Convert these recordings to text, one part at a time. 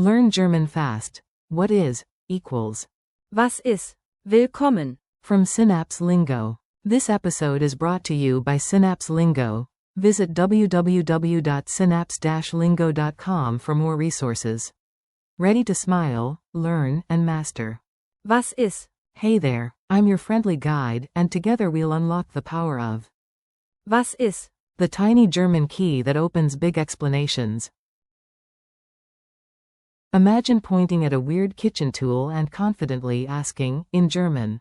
Learn German fast. What is equals? Was ist? Willkommen. From Synapse Lingo. This episode is brought to you by Synapse Lingo. Visit www.synapse-lingo.com for more resources. Ready to smile, learn, and master. Was ist? Hey there, I'm your friendly guide, and together we'll unlock the power of Was ist? the tiny German key that opens big explanations. Imagine pointing at a weird kitchen tool and confidently asking, in German,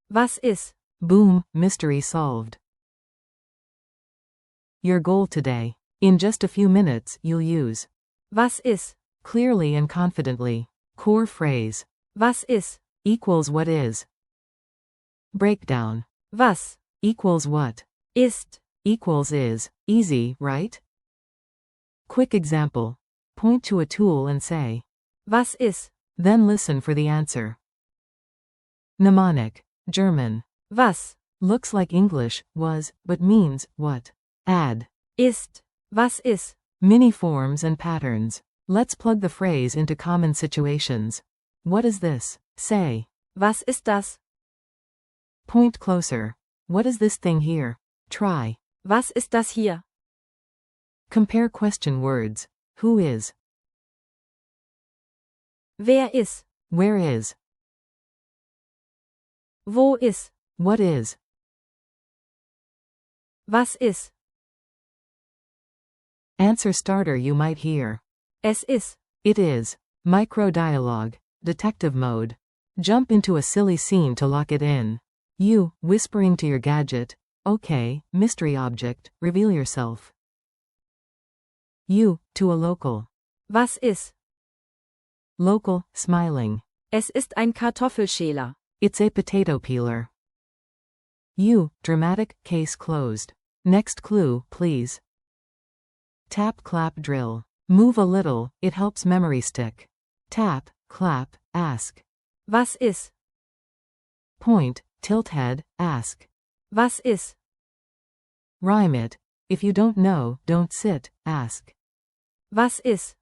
Was ist? Boom, mystery solved. Your goal today. In just a few minutes, you'll use Was ist? clearly and confidently. Core phrase. Was ist? Equals what is. Breakdown. Was Equals what. ist? Equals is. Easy, right? Quick example. Point to a tool and say, Was ist? then listen for the answer. Mnemonic. German. Was Looks like English, was, but means, what. Add. ist? Was ist? Mini forms and patterns. Let's plug the phrase into common situations. What is this? Say. Was ist das? Point closer. What is this thing here? Try. Was ist das hier? Compare question words. Who is? Wer ist? Where is? Wo ist? What is? Was ist? Answer starter you might hear. Es ist. It is. Micro dialogue. Detective mode. Jump into a silly scene to lock it in. You, whispering to your gadget, okay, mystery object, reveal yourself. You, to a local. Was ist? Local, smiling. Es ist ein Kartoffelschäler. It's a potato peeler. You, dramatic, case closed. Next clue, please. Tap, clap, drill. Move a little, it helps memory stick. Tap, clap, ask. Was ist? Point, tilt head, ask. Was ist? Rhyme it. If you don't know, don't sit, ask. Was ist?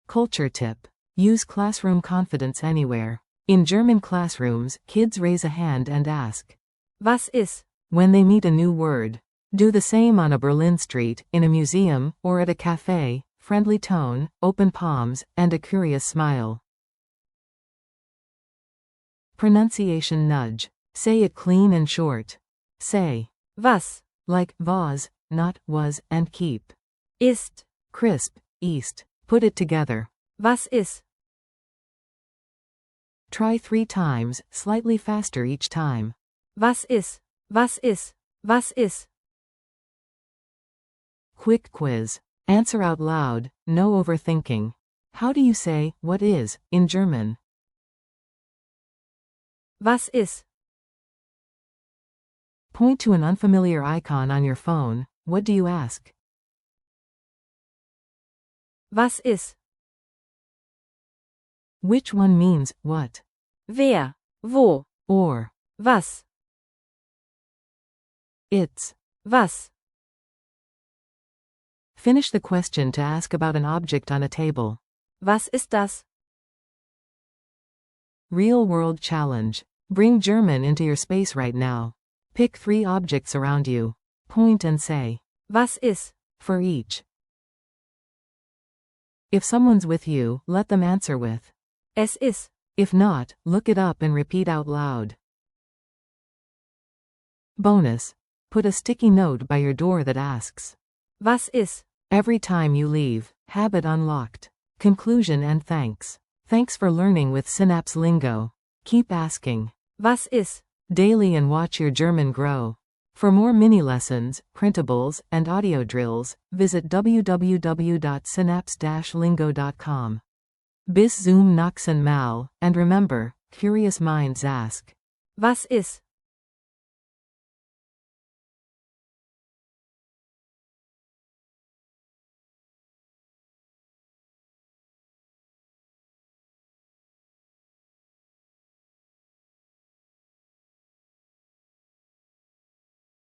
Culture tip. Use classroom confidence anywhere. In German classrooms, kids raise a hand and ask. Was ist? When they meet a new word. Do the same on a Berlin street, in a museum, or at a cafe. Friendly tone, open palms, and a curious smile. Pronunciation nudge. Say it clean and short. Say. Was Like was, not was, and keep. ist? Crisp, east. Put it together. Was ist? Try 3 times, slightly faster each time. Was ist? Was ist? Was ist? Quick quiz. Answer out loud, no overthinking. How do you say, what is, in German? Was ist? Point to an unfamiliar icon on your phone. What do you ask? Was ist? Which one means, what? Wer? Wo? Or, Was? it's. Was? Finish the question to ask about an object on a table. Was ist das? Real world challenge. Bring German into your space right now. Pick 3 objects around you. Point and say. Was ist? For each. If someone's with you, let them answer with. Es ist. If not, look it up and repeat out loud. Bonus. Put a sticky note by your door that asks. Was ist? Every time you leave. Habit unlocked. Conclusion and thanks. Thanks for learning with Synapse Lingo. Keep asking. Was ist? Daily and watch your German grow. For more mini lessons, printables, and audio drills, visit www.synapse-lingo.com. Bis zum nächsten Mal, and remember, curious minds ask. Was ist?